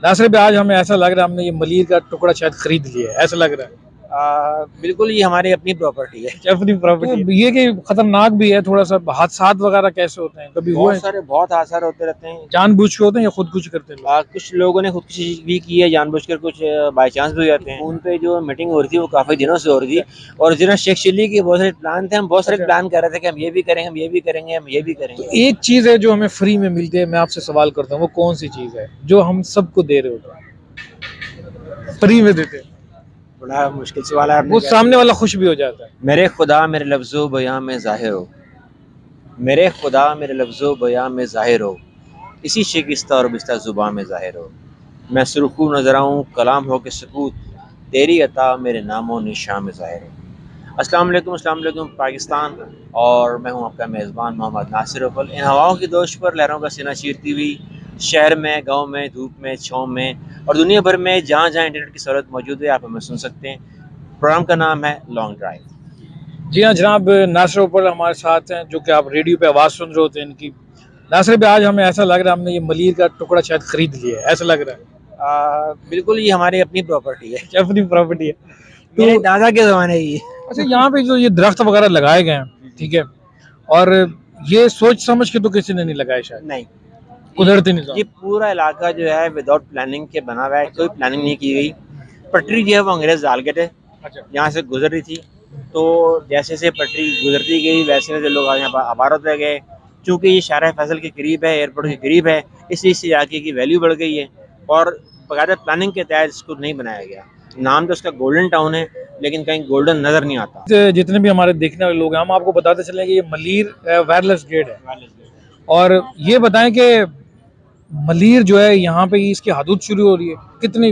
नासिर भाई, आज हमें ऐसा लग रहा है हमने ये मलिर का टुकड़ा शायद खरीद लिया है, ऐसा लग रहा है। बिल्कुल, ये हमारी अपनी प्रॉपर्टी है। अपनी प्रॉपर्टी तो ये कि खतरनाक भी है थोड़ा सा। हादसात वगैरह कैसे होते हैं, कभी हुआ है? बहुत हादसा होते रहते हैं। जानबूझ के होते हैं या खुदकुशी करते हैं लोग? कुछ लोगों ने खुदकुशी भी की है जानबूझकर, कुछ बाई चांस भी हो जाते हैं। फोन पे जो मीटिंग हो रही थी वो काफी दिनों से हो रही थी, और जिन्हें शेख चिल्ली के बहुत सारे प्लान थे, हम बहुत सारे प्लान कर रहे थे कि हम ये भी करेंगे, हम ये भी करेंगे, हम ये भी तो करेंगे। एक चीज है जो हमें फ्री में मिलती है, मैं आपसे सवाल करता हूँ, वो कौन सी चीज है जो हम सबको दे रहे होते हैं, फ्री में देते हैं? बड़ा मुश्किल सवाल है वो सामने वाला खुश भी हो जाता है। मेरे खुदा मेरे लफ्ज़ो बयां में ज़ाहिर हो, मेरे खुदा मेरे लफ्ज़ो बयां में ज़ाहिर हो, इसी शिकस्ता और बिस्ता ज़ुबां में ज़ाहिर हो। मैं सुरखू नजर आऊँ कलाम हो के सकूत, तेरी अता मेरे नामो निशां में ज़ाहिर हो। अस्सलाम वालेकुम पाकिस्तान, और मैं हूँ आपका मेज़बान मोहम्मद नासिर अव्वल। इन हवाओं की दोश पर लहरों का सीना चीरती हुई, शहर में, गांव में, धूप में, छाँव में और दुनिया भर में जहाँ जहाँ इंटरनेट की सहूलत मौजूद है, आप हमें सुन सकते हैं। प्रोग्राम का नाम है लॉन्ग ड्राइव। जी हाँ जनाब, नासिर ऊपर हमारे साथ हैं, जो कि आप रेडियो पे आवाज़ सुन रहे होते हैं इनकी। नासिर भाई, आज हमें ऐसा लग रहा है हमने ये मलिर का टुकड़ा शायद खरीद लिया है, ऐसा लग रहा है। बिल्कुल, ये हमारी अपनी प्रॉपर्टी है। अपनी प्रॉपर्टी है मेरे तो। दादा के ज़माने की। अच्छा, यहाँ पे जो ये दरख्त वगैरह लगाए गए हैं, ठीक है, और ये सोच समझ के तो किसी ने नहीं लगाए शायद, नहीं, कुदरती निज़ाम। ये पूरा इलाका जो है विदाउट प्लानिंग के बना हुआ है, कोई प्लानिंग नहीं की गई। पटरी जो है वो अंग्रेज डाल के थे, अच्छा। यहाँ से गुजर रही थी, तो जैसे जैसे पटरी गुजरती गई वैसे वैसे लोग यहाँ पर आबाद होते गए। चूँकि ये शाहरा फैसल के करीब है, एयरपोर्ट के करीब है, इसलिए इस इलाके की वैल्यू बढ़ गई है, और बाकायदा प्लानिंग के तहत इसको नहीं बनाया गया। नाम तो इसका गोल्डन टाउन है, लेकिन कहीं गोल्डन नज़र नहीं आता। जितने भी हमारे देखने वाले लोग हैं, हम आपको बताते चले कि ये मलिर वायरलेस गेट है। और ये बताएं कि मलिर जो है यहाँ पे इसकी हदूद शुरू हो रही है, कितनी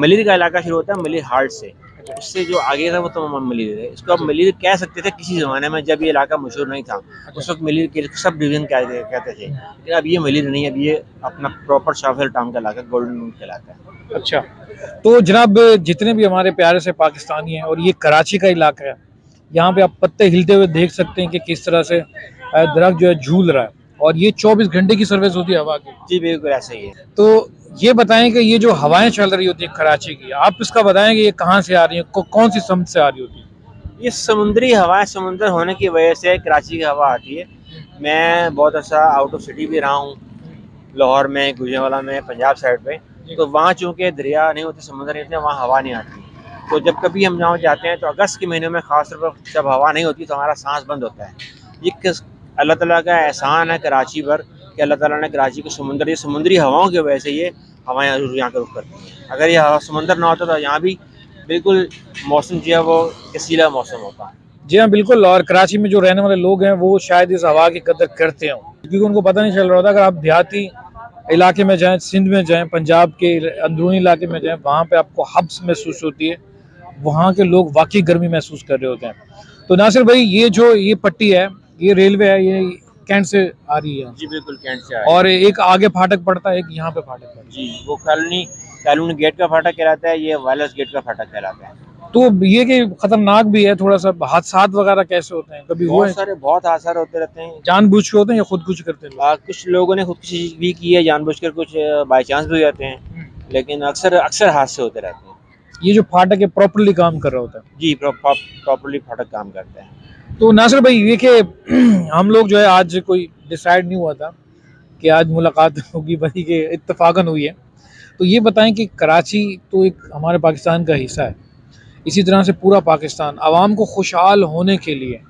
मलिर का इलाका शुरू होता है मलिर हार्ट से, उससे जो आगे था वो तो मलिर है। इसको आप मलिर कह सकते थे किसी ज़माने में, जब ये इलाका मशहूर नहीं था उस वक्त मलिर के सब डिवीजन कहते थे, लेकिन अब ये मलिर नहीं है, अब ये अपना प्रॉपर शाह फैसल टाउन का इलाका गोल्डन कहलाता है। अच्छा, तो जनाब जितने भी हमारे प्यारे से पाकिस्तानी हैं, और ये कराची का इलाका है, यहाँ पे आप पत्ते हिलते हुए देख सकते हैं कि किस तरह से दरख्त जो है झूल रहा है, और ये 24 घंटे की सर्विस होती है हवा की। जी बिल्कुल ऐसा ही है। तो ये बताएं कि ये जो हवाएं चल रही होती है कराची की, आप इसका बताएं कि ये कहाँ से आ रही है, कौन सी समत से आ रही होती है? ये समुद्री हवा, समुद्र होने की वजह से कराची की हवा आती है। मैं बहुत अच्छा आउट ऑफ सिटी भी रहा हूँ, लाहौर में, गुजरांवाला में, पंजाब साइड पे, तो वहाँ चूँकि दरिया नहीं होते, समुद्र नहीं होते, वहाँ हवा नहीं आती। तो जब कभी हम गाँव जाते हैं तो अगस्त के महीने में ख़ास तौर पर जब हवा नहीं होती तो हमारा सांस बंद होता है। ये किस अल्लाह ताला का एहसान है कराची पर, कि अल्लाह ताला ने कराची को ये समुद्री हवाओं की वजह से ये हवाएँ यहाँ के रुख करती हैं। अगर ये समुद्र ना होता तो यहाँ भी बिल्कुल मौसम जो है वो कसीला मौसम होता है। जी हाँ बिल्कुल, और कराची में जो रहने वाले लोग हैं वो शायद इस हवा की कदर करते हों, क्योंकि उनको पता नहीं चल रहा होता। अगर आप देहाती इलाके में जाएं, सिंध में जाएं, पंजाब के अंदरूनी इलाके में जाएं, वहाँ पे आपको हब्स महसूस होती है, वहाँ के लोग वाकई गर्मी महसूस कर रहे होते हैं। तो नासिर भाई, ये पट्टी है, ये रेलवे है, ये कैंट से आ रही है? जी बिल्कुल, कैंट से आए। और एक आगे फाटक पड़ता है, एक यहाँ पे फाटक पड़ता है। जी, वो कॉलोनी गेट का फाटक कहलाता है, ये वायरलेस गेट का फाटक कहलाता है। तो ये कि खतरनाक भी है थोड़ा सा। हादसात वगैरह कैसे होते हैं, कभी हुआ है? बहुत हादसा होते रहते हैं। जानबूझ के होते हैं या खुदकुशी करते हैं लोग? कुछ लोगों ने खुदकुशी भी की है जानबूझकर, कुछ बाई चांस भी हो जाते हैं, लेकिन अक्सर अक्सर हादसे होते रहते हैं। ये जो फाटक है प्रॉपरली काम कर रहा होता है? जी, प्रॉपरली फाटक काम करते हैं। तो नासिर भाई, ये कि हम लोग जो है आज कोई डिसाइड नहीं हुआ था कि आज मुलाकात होगी, बल्कि कि इत्तेफाकन हुई है। तो ये बताएं कि कराची तो एक हमारे पाकिस्तान का हिस्सा है, इसी तरह से पूरा पाकिस्तान। आवाम को खुशहाल होने के लिए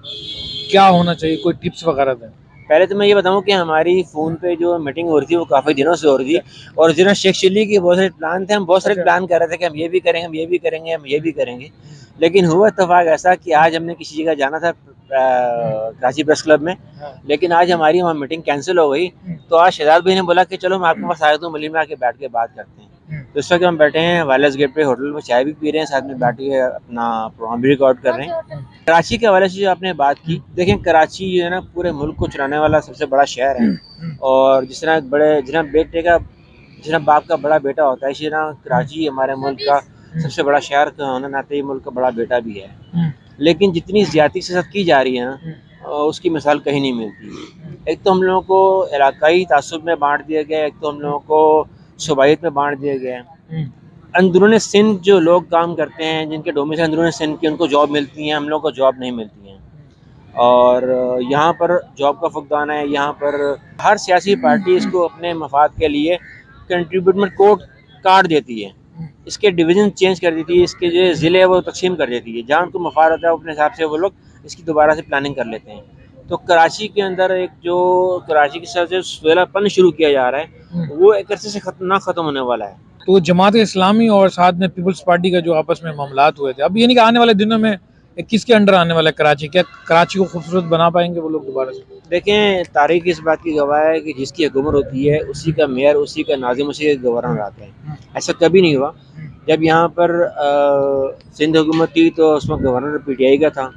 क्या होना चाहिए, कोई टिप्स वगैरह दें? पहले तो मैं ये बताऊं कि हमारी फ़ोन पे जो मीटिंग हो रही थी वो काफ़ी दिनों से हो रही थी, और जिन्हें शेख चिल्ली के बहुत सारे प्लान थे, हम बहुत सारे प्लान कर रहे थे कि हम ये भी करेंगे, हम ये भी करेंगे, हम ये भी करेंगे। लेकिन हुआ इत्तेफाक ऐसा कि आज हमने किसी जगह जाना था कराची प्रेस क्लब में, लेकिन आज हमारी वहाँ मीटिंग कैंसिल हो गई। तो आज शहजाद भाई ने बोला कि चलो मैं आपके पास आया हूँ, मली में आके बैठ के बात करते हैं। तो इस वक्त हम बैठे हैं वायरलेस गेट पे होटल में, चाय भी पी रहे हैं, साथ में बैठ के अपना प्रोग्राम भी रिकॉर्ड कर रहे हैं। कराची के हवाले से जो आपने बात की, देखें कराची जो है ना पूरे मुल्क को चलाने वाला सबसे बड़ा शहर है, और जिस तरह बाप का बड़ा बेटा होता है, इसी तरह कराची हमारे मुल्क का सबसे बड़ा शहर होने नाते मुल्क का बड़ा बेटा भी है। लेकिन जितनी ज्यादती से सब की जा रही है ना, उसकी मिसाल कहीं नहीं मिलती। एक तो हम लोगों को इलाकाई तासुब में बांट दिया गया है, एक तो हम लोगों को सूबाइत में बांट दिया गया है। अंदरून सिंध जो लोग काम करते हैं, जिनके डोमिसाइल अंदरून सिंध की, उनको जॉब मिलती है, हम लोग को जॉब नहीं मिलती है। और यहाँ पर जॉब का फुकदान है। यहाँ पर हर सियासी पार्टी इसको अपने मफाद के लिए कंट्रीब्यूटमेंट कोड काट देती है, इसके डिवीज़न चेंज कर देती है, इसके जो ज़िले है वो तकसीम कर देती है। जहाँ उनको मफाद होता है अपने हिसाब से वो लोग इसकी दोबारा से प्लानिंग कर लेते हैं। तो कराची के अंदर एक जो कराची के साथ जो सुहेलापन शुरू किया जा रहा है, वो एक अरसे से ख़त्म होने वाला है। तो जमात इस्लामी और साथ में पीपल्स पार्टी का जो आपस में मामलात हुए थे, अब ये नहीं कि आने वाले दिनों में किसके अंडर आने वाला है कराची, क्या कराची को खूबसूरत बना पाएंगे वो लोग दोबारा से? देखें, तारीख इस बात की गवाह है कि जिसकी हुकूमत होती है उसी का मेयर, उसी का नाजिम, उसी के गवर्नर आते हैं। ऐसा कभी नहीं हुआ। जब यहाँ पर सिंध हुकूमत थी तो उसमें गवर्नर पीटीआई का था।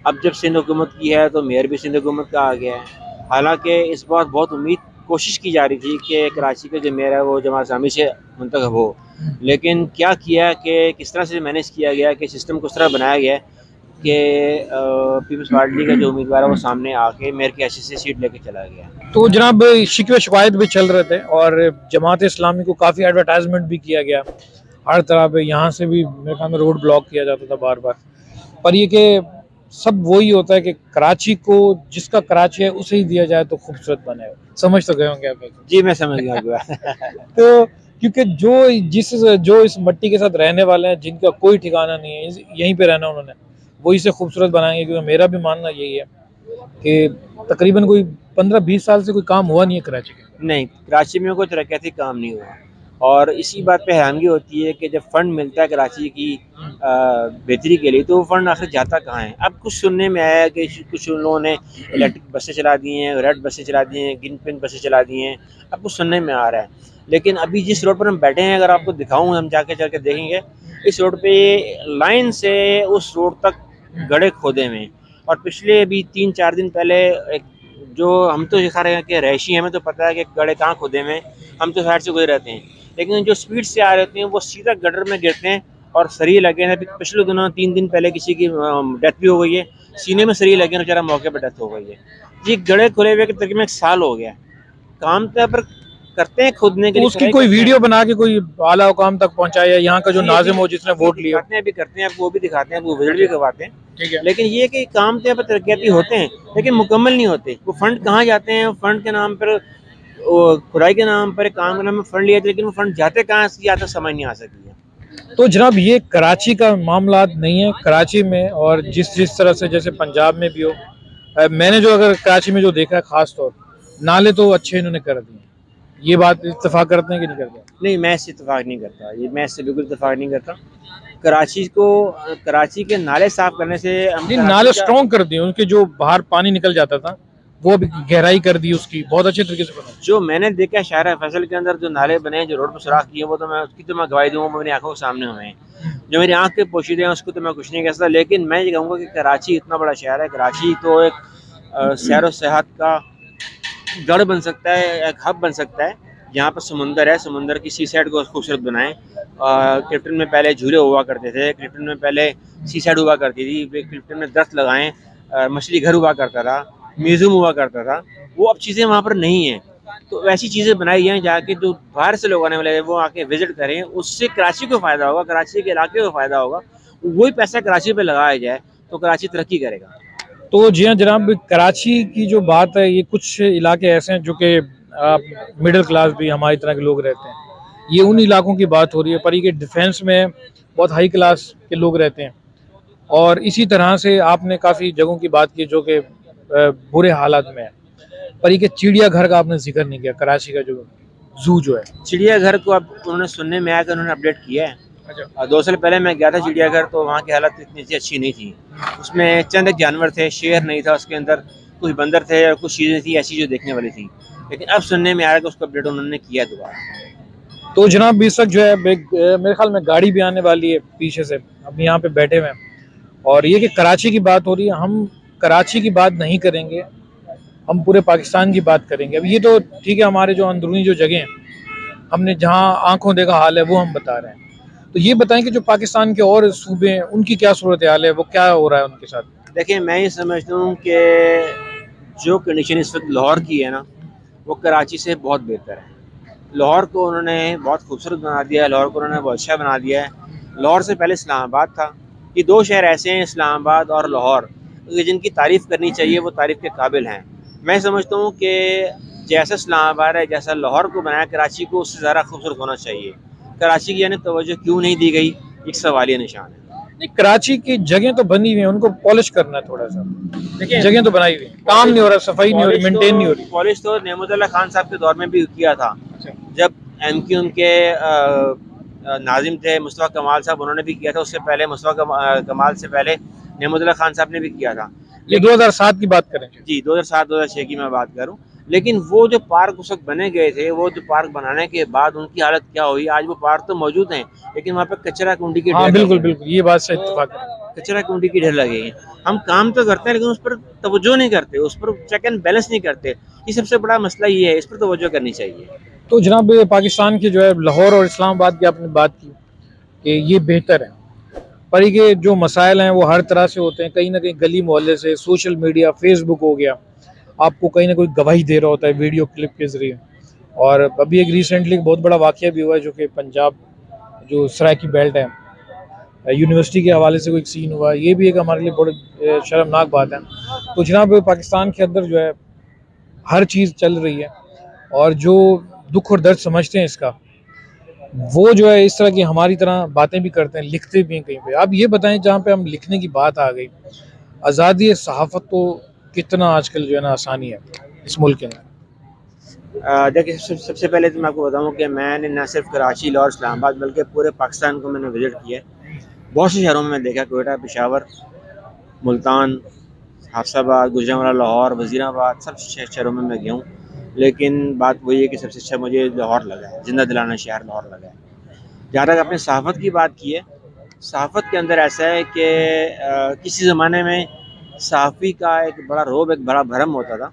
अब जब सिंध हुकूमत की है तो मेयर भी सिंध हुकूमत का आ गया है। हालांकि इस बार बहुत कोशिश की जा रही थी कि कराची का जो मेयर है वो जमात इस्लामी से मुंतखब हो, लेकिन क्या किया कि किस तरह से मैनेज किया गया, कि सिस्टम को उस तरह बनाया गया कि पीपल्स पार्टी का जो उम्मीदवार है वो सामने आके मेयर की हैसियत से सीट लेके चला गया। तो जनाब शिकवे शिकायत भी चल रहे थे और जमात इस्लामी को काफ़ी एडवर्टाइजमेंट भी किया गया हर तरह पे, यहाँ से भी मेरे ख्याल में रोड ब्लॉक किया जाता था बार बार। पर ये कि सब वही होता है कि कराची को जिसका कराची है उसे ही दिया जाए तो खूबसूरत बने। समझ तो गए होंगे आप? जी मैं समझ गया। तो क्योंकि जो इस मट्टी के साथ रहने वाले हैं, जिनका कोई ठिकाना नहीं है, यहीं पे रहना उन्होंने, वही से खूबसूरत बनाएंगे। क्योंकि मेरा भी मानना यही है कि तकरीबन कोई 15-20 साल से कोई काम हुआ नहीं है कराची के। नहीं, कराची में कोई तरक्याती काम नहीं हुआ, और इसी बात पे हैरानगी होती है कि जब फंड मिलता है कराची की बेहतरी के लिए, तो वो फंड आखिर जाता कहाँ है। अब कुछ सुनने में आया कि कुछ लोगों ने इलेक्ट्रिक बसें चला दी हैं, रेड बसें चला दी हैं, ग्रीन पिन बसें चला दी हैं, अब कुछ सुनने में आ रहा है। लेकिन अभी जिस रोड पर हम बैठे हैं, अगर आपको दिखाऊँ, हम जाके चल के देखेंगे, इस रोड पे लाइन से उस रोड तक गड्ढे खोदे हुए हैं। और पिछले अभी 3-4 दिन पहले एक जो हम तो दिखा रहे हैं कि रहायशी, हमें तो पता है कि गड्ढे कहाँ खोदे हुए हैं, हम तो साइड से गुजर रहते हैं, लेकिन जो स्पीड से आ रहते हैं वो सीधा गटर में गिरते हैं और सरिये लगे हैं। पिछले दिनों 3 दिन पहले किसी की डेथ भी हो गई है, सीने में सरिये लगे हैं, बेचारा मौके पर डेथ हो गई है। जी, गड्ढे खुले हुए तकरीबन 1 साल हो गया। काम तो पर करते हैं खोदने के तो लिए, उसकी कोई वीडियो बना के कोई आला हुकाम तक पहुंचाया, यहाँ का जो नाजिम हो जिसने वोट लिया, अभी करते हैं, आपको वो भी दिखाते हैं, आपको विजिट भी करवाते हैं। ठीक है। लेकिन ये कि काम तो पर तरक्याती होते हैं लेकिन मुकम्मल नहीं होते। वो फंड कहाँ जाते हैं, फंड के नाम पर, खुदाई के नाम पर, काम के नाम में फंड लिया, लेकिन वो फंड जाते कहाँ इसकी आज तक समझ नहीं आ सकी है। तो जनाब ये कराची का मामला नहीं है। कराची में और जिस तरह से जैसे पंजाब में भी हो, मैंने जो अगर कराची में जो देखा है खास तौर, नाले तो अच्छे इन्होंने कर दिए। ये बात इत्तेफाक करते हैं कि नहीं करते? नहीं, मैं इससे इत्तेफाक नहीं करता, ये मैं इससे बिल्कुल इत्तेफाक नहीं करता। कराची के नाले साफ करने से नहीं, नाले स्ट्रॉन्ग कर दिए, उनके जो बाहर पानी निकल जाता था वो भी गहराई कर दी उसकी, बहुत अच्छे तरीके से बना। जो मैंने देखा है शाहरा फैसल के अंदर जो नाले बने हैं, जो रोड पर सुराख किए, वो तो मैं उसकी तो मैं गवाही दूंगा, मेरी आंखों के सामने हुए हैं। जो मेरी आंख के पोशीदे हैं उसको तो मैं कुछ नहीं कह सकता, लेकिन मैं ये कहूँगा कि कराची इतना बड़ा शहर है, कराची तो एक सैर व सेहत का गढ़ बन सकता है, एक हब बन सकता है। यहाँ पर समुंदर है, समुंदर की सी साइड को खूबसूरत बनाएं। क्लिफ्टन में पहले झूले हुआ करते थे, क्लिफ्टन में पहले सी साइड हुआ करती थी, क्लिफ्टन में दरख्त लगाएं, मछली घर हुआ करता था, म्यूजियम हुआ करता था, वो अब चीज़ें वहाँ पर नहीं हैं। तो वैसी चीज़ें बनाई जाएँ जाके जो बाहर से लोग आने वाले हैं वो आके विजिट करें, उससे कराची को फ़ायदा होगा, कराची के इलाके को फ़ायदा होगा। वही पैसा कराची पे लगाया जाए तो कराची तरक्की करेगा। तो जी हाँ जनाब, कराची की जो बात है, ये कुछ इलाके ऐसे हैं जो कि मिडिल क्लास भी हमारी तरह के लोग रहते हैं, ये उन इलाकों की बात हो रही है। पर ये डिफेंस में बहुत हाई क्लास के लोग रहते हैं। और इसी तरह से आपने काफ़ी जगहों की बात की जो कि बुरे हालात में है। पर ये कि चिड़ियाघर का आपने जिक्र नहीं किया, कराची का जो जू जो है। चिड़ियाघर को अब उन्होंने सुनने में आया कि उन्होंने अपडेट किया है। अच्छा। 2 साल पहले मैं गया था चिड़ियाघर, तो वहाँ की हालत इतनी सी अच्छी नहीं थी। उसमें चंद जानवर थे, शेर नहीं था उसके अंदर, कुछ बंदर थे और कुछ चीज़ें थी ऐसी जो देखने वाली थी। लेकिन अब सुनने में आ रहा है कि उसको अपडेट उन्होंने किया दोबारा। तो जनाब इस वक्त जो है मेरे ख्याल में गाड़ी भी आने वाली है पीछे से, अब यहाँ पे बैठे हुए हैं। और ये कि कराची की बात हो रही है, हम कराची की बात नहीं करेंगे, हम पूरे पाकिस्तान की बात करेंगे। अब ये तो ठीक है, हमारे जो अंदरूनी जो जगह हैं, हमने जहाँ आंखों देखा हाल है वो हम बता रहे हैं। तो ये बताएं कि जो पाकिस्तान के और सूबे हैं उनकी क्या सूरत हाल है, वो क्या हो रहा है उनके साथ? देखिए, मैं ये समझता हूँ कि जो कंडीशन इस वक्त लाहौर की है ना, वो कराची से बहुत बेहतर है। लाहौर को उन्होंने बहुत खूबसूरत बना दिया है, लाहौर को उन्होंने बहुत अच्छा बना दिया है। लाहौर से पहले इस्लामाबाद था। ये दो शहर ऐसे हैं, इस्लामाबाद और लाहौर, जिनकी तारीफ़ करनी चाहिए, वो तारीफ़ के काबिल हैं। मैं समझता हूँ कि जैसा इस्लामाबाद है, जैसा लाहौर को बनाया, कराची को उससे ज़्यादा खूबसूरत होना चाहिए। कराची की यानी तवज्जो क्यों नहीं दी गई, एक सवालिया निशान है। नहीं, कराची की जगह तो बनी हुई है, उनको पॉलिश करना है थोड़ा सा। देखिए, जगह तो बनाई हुई है, काम नहीं हो रहा, सफाई नहीं हो रही, मेंटेन नहीं हो रही। पॉलिश तो नेमतुल्लाह खान साहब के दौर में भी किया था। जब MQM के नाजिम थे मुस्तफ़ा कमाल साहब, उन्होंने भी किया था। उससे पहले मुस्तफ़ा कमाल से पहले नेमतुल्लाह खान साहब ने भी किया था। ये 2007 की बात करें। जी, 2007-2006 की मैं बात करूं। लेकिन वो जो पार्क उस वक्त बने गए थे, वो जो पार्क बनाने के बाद उनकी हालत क्या हुई, आज वो पार्क तो मौजूद हैं, लेकिन वहाँ पे कचरा कुंडी की हाँ ढेर बिल्कुल लगे हैं। बिल्कुल, ये बात से इत्तेफाक है। कचरा कुंडी की ढेर लगे हैं। हम काम तो करते हैं, लेकिन उस पर तवज्जो नहीं करते, उस पर चेक एंड बैलेंस नहीं करते। ये सबसे बड़ा मसला ये है, इस पर तवज्जो करनी चाहिए। तो जनाब, पाकिस्तान के जो है लाहौर और इस्लामाबाद की आपने बात की कि ये बेहतर है, पर ये जो मसाइल हैं वो हर तरह से होते हैं। कहीं ना कहीं गली मोहल्ले से, सोशल मीडिया, फेसबुक हो गया, आपको कहीं ना कोई गवाही दे रहा होता है वीडियो क्लिप के जरिए। और अभी एक रिसेंटली बहुत बड़ा वाकया भी हुआ है, जो कि पंजाब जो सराइकी बेल्ट है, यूनिवर्सिटी के हवाले से कोई सीन हुआ। ये भी एक हमारे लिए बड़ी शर्मनाक बात है। तो जनाब, पाकिस्तान के अंदर जो है हर चीज़ चल रही है, और जो दुख और दर्द समझते हैं इसका, वो जो है इस तरह की हमारी तरह बातें भी करते हैं, लिखते भी हैं कहीं पे। आप ये बताएं, जहाँ पे हम लिखने की बात आ गई, आज़ादी सहाफ़त तो कितना आजकल जो है ना आसानी है इस मुल्क के अंदर। देखिए, सबसे पहले तो मैं आपको बताऊं कि मैंने न सिर्फ कराची, लाहौर, इस्लामाबाद, बल्कि पूरे पाकिस्तान को मैंने विज़िट किया है। बहुत से शहरों में मैं देखा, कोयटा, पेशावर, मुल्तान, हाफसाबाद, गुजरांवाला, लाहौर, वज़ीराबाद, सब शहरों में मैं गया हूँ। लेकिन बात वही है कि सबसे अच्छा मुझे लाहौर लगा है, ज़िंदा दिलाना शहर लाहौर लगा है। जहाँ तक आपने सहाफ़त की बात की है, सहाफ़त के अंदर ऐसा है कि किसी ज़माने में सहाफ़ी का एक बड़ा रोब, एक बड़ा भरम होता था,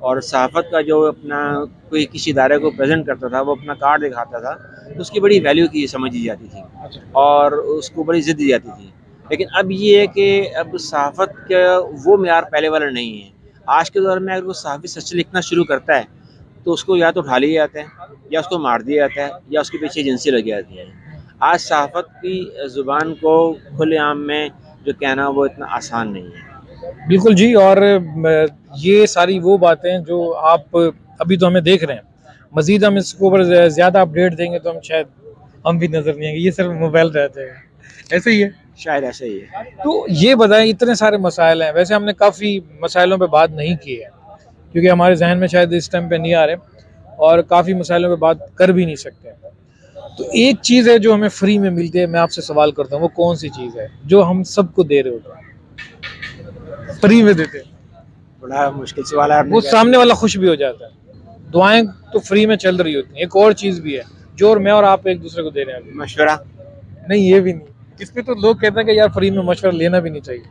और सहाफ़त का जो अपना कोई किसी इदारे को प्रेजेंट करता था, वो अपना कार्ड दिखाता था, तो उसकी बड़ी वैल्यू की समझी जाती थी और उसको बड़ी इज़्ज़त दी जाती थी। लेकिन अब ये है कि अब सहाफ़त का वो मेयार पहले वाला नहीं है। आज के दौर में अगर कोई सहाफ़ी सच लिखना शुरू करता है, तो उसको या तो उठा लिया जाता है, या उसको मार दिया जाता है, या उसके पीछे एजेंसी लगी जाती है। आज सहाफ़त की ज़ुबान को खुलेआम में जो कहना, वो इतना आसान नहीं है। बिल्कुल जी। और ये सारी वो बातें जो आप अभी तो हमें देख रहे हैं, मजीद हम इसके ऊपर ज़्यादा अपडेट देंगे तो हम भी नज़र नहीं आएंगे, ये सिर्फ मोबाइल रह जाएगा। ऐसे ही है, शायद ऐसा ही है। तो ये बताएं, इतने सारे मसाइल हैं। वैसे हमने काफ़ी मसाइलों पे बात नहीं की है, क्योंकि हमारे जहन में शायद इस टाइम पे नहीं आ रहे, और काफ़ी मसाइलों पे बात कर भी नहीं सकते। तो एक चीज़ है जो हमें फ्री में मिलती है, मैं आपसे सवाल करता हूँ, वो कौन सी चीज़ है जो हम सबको दे रहे होते हैं, फ्री में देते हैं? बड़ा मुश्किल सवाल है आपने वो किया। सामने वाला खुश भी हो जाता है। दुआएं तो फ्री में चल रही होती हैं। एक और चीज़ भी है जो और मैं और आप एक दूसरे को दे रहे हैं। मशवरा। नहीं, ये भी नहीं। इस पे तो लोग कहते हैं कि यार फ्री में मशवरा लेना भी नहीं चाहिए,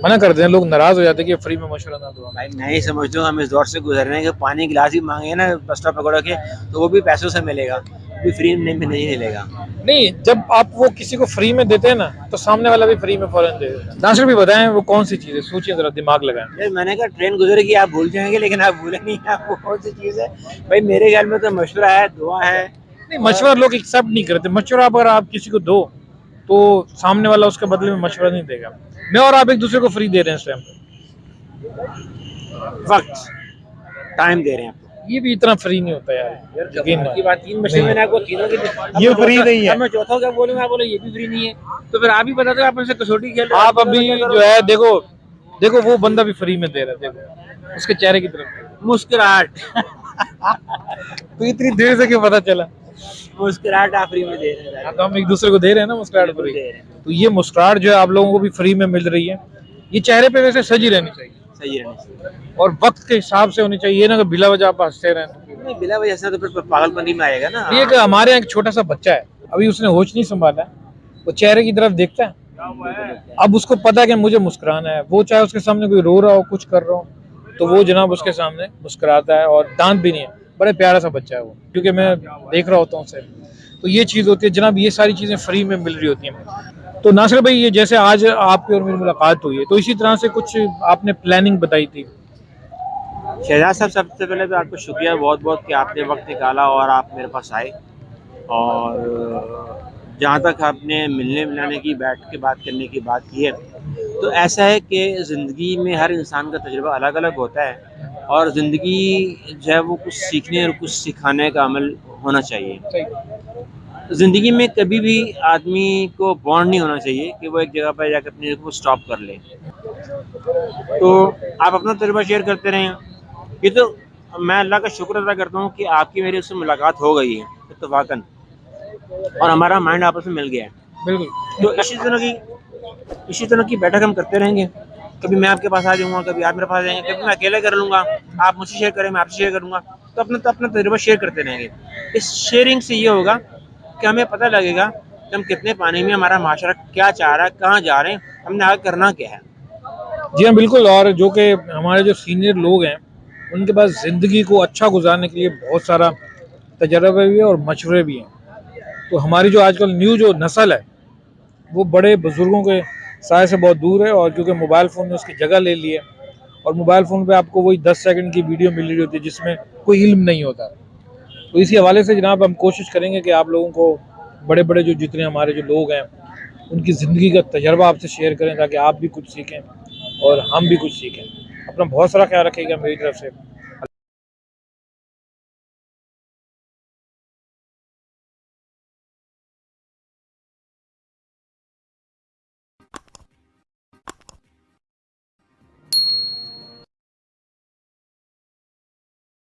मना करते हैं, लोग नाराज हो जाते हैं कि फ्री में मशवरा ना दो। भाई, मैं ही समझता हूँ हम इस दौर से गुजर रहे हैं कि पानी गिलास भी मांगे ना बस स्टॉप पकड़ के, तो वो भी पैसों से मिलेगा, भी फ्री में नहीं मिलेगा। नहीं, जब आप वो किसी को फ्री में देते हैं ना, तो सामने वाला भी फ्री में फौरन दे देता है। नासिर भी बताएं, वो कौन सी चीज़ है? सोचिए जरा, दिमाग लगाएं। यार, मैंने कहा ट्रेन गुजरेगी, आप भूल जाएंगे, लेकिन आप भूले नहीं, आप वो कौन सी चीज़ है। भाई, मेरे ख्याल में तो मशवरा है, दुआ है। नहीं, मशवरा लोग एक्सेप्ट नहीं करते। मशवरा अगर आप किसी को दो, तो सामने वाला उसके बदले में मशवरा नहीं देगा। मैं और आप एक दूसरे को फ्री दे रहे हैं इस टाइम, वक्त, टाइम दे रहे हैं आपको। ये भी इतना फ्री नहीं होता यार, यकीन की नहीं। बात, 3 मशीन मैंने आपको तीनों की ये फ्री नहीं है। अब मैं चौथा क्या बोलूँ, आप बोले ये भी फ्री नहीं है, तो फिर आप ही बता दो, आप उनसे कसौटी खेल रहे हो। आप अभी जो है, देखो वो बंदा भी फ्री में दे रहा है, देखो उसके चेहरे की तरफ मुस्कुराहट। तो इतनी देर से क्यों पता चला? मुस्कुराहट आप फ्री में दे रहे हैं। हाँ, तो हम एक दूसरे को दे रहे हैं ना मुस्कुराहट फ्री। तो ये मुस्कुराहट जो है आप लोगों को भी फ्री में मिल रही है। ये चेहरे पे वैसे सजी रहनी चाहिए, सही रहना चाहिए, और वक्त के हिसाब से होनी चाहिए, ये ना कि बिला वजह आप हंसते रहें। नहीं बिला वजह से तो फिर पागलपंती में आएगा ना। ये कि हमारे यहाँ एक छोटा सा बच्चा है, अभी उसने होश नहीं संभाला, वो चेहरे की तरफ देखता है, अब उसको पता है कि मुझे मुस्कुराना है। वो चाहे उसके सामने कोई रो रहा हो, कुछ कर रहा हो, तो वो जनाब उसके सामने मुस्कुराता है, और दांत भी नहीं है। बड़े प्यारा सा बच्चा है वो, क्योंकि मैं देख रहा होता हूँ उसे। तो ये चीज़ होती है जनाब, ये सारी चीज़ें फ्री में मिल रही होती हैं। तो नासिर भाई, ये जैसे आज आपकी और मेरी मुलाकात हुई है, तो इसी तरह से कुछ आपने प्लानिंग बताई थी शहजाद साहब, सबसे पहले तो आपको शुक्रिया बहुत बहुत कि आपने वक्त निकाला और आप मेरे पास आए। और जहाँ तक आपने मिलने मिलाने की, बैठ के बात करने की बात की है, तो ऐसा है कि ज़िंदगी में हर इंसान का तजुर्बा अलग अलग होता है, और ज़िंदगी जो है वो कुछ सीखने और कुछ सिखाने का अमल होना चाहिए। सही। ज़िंदगी में कभी भी आदमी को बॉन्ड नहीं होना चाहिए कि वो एक जगह पर जाकर अपने को स्टॉप कर ले। तो आप अपना तजुर्बा शेयर करते रहें। ये तो मैं अल्लाह का शुक्र अदा करता हूँ कि आपकी मेरी उससे मुलाकात हो गई है इत्तफ़ाक़न, और हमारा माइंड आपस में मिल गया है। बिल्कुल। तो इसी तरह की बैठक हम करते रहेंगे। कभी मैं आपके पास आ जाऊँगा, कभी आप मेरे पास आ जाएँगे, कभी मैं अकेले कर लूँगा, आप मुझसे शेयर करें, मैं आपसे शेयर करूँगा। तो अपना तजुर्बा शेयर करते रहेंगे। इस शेयरिंग से ये होगा कि हमें पता लगेगा कि हम कितने पानी में, हमारा माशरा क्या चाह रहा है, कहाँ जा रहे हैं, हमने आगे करना क्या है। जी हाँ, बिल्कुल। और जो कि हमारे जो सीनियर लोग हैं, उनके पास ज़िंदगी को अच्छा गुजारने के लिए बहुत सारा तजर्बा भी है और मशवरे भी हैं। तो हमारी जो आजकल न्यू जो नस्ल है, वो बड़े बुजुर्गों के साय से बहुत दूर है, और क्योंकि मोबाइल फ़ोन ने उसकी जगह ले ली है, और मोबाइल फ़ोन पे आपको वही 10 सेकंड की वीडियो मिल रही होती है जिसमें कोई इल्म नहीं होता। तो इसी हवाले से जनाब हम कोशिश करेंगे कि आप लोगों को बड़े बड़े जो जितने हमारे जो लोग हैं, उनकी ज़िंदगी का तजर्बा आपसे शेयर करें, ताकि आप भी कुछ सीखें और हम भी कुछ सीखें। अपना बहुत सारा ख्याल रखिएगा मेरी तरफ से।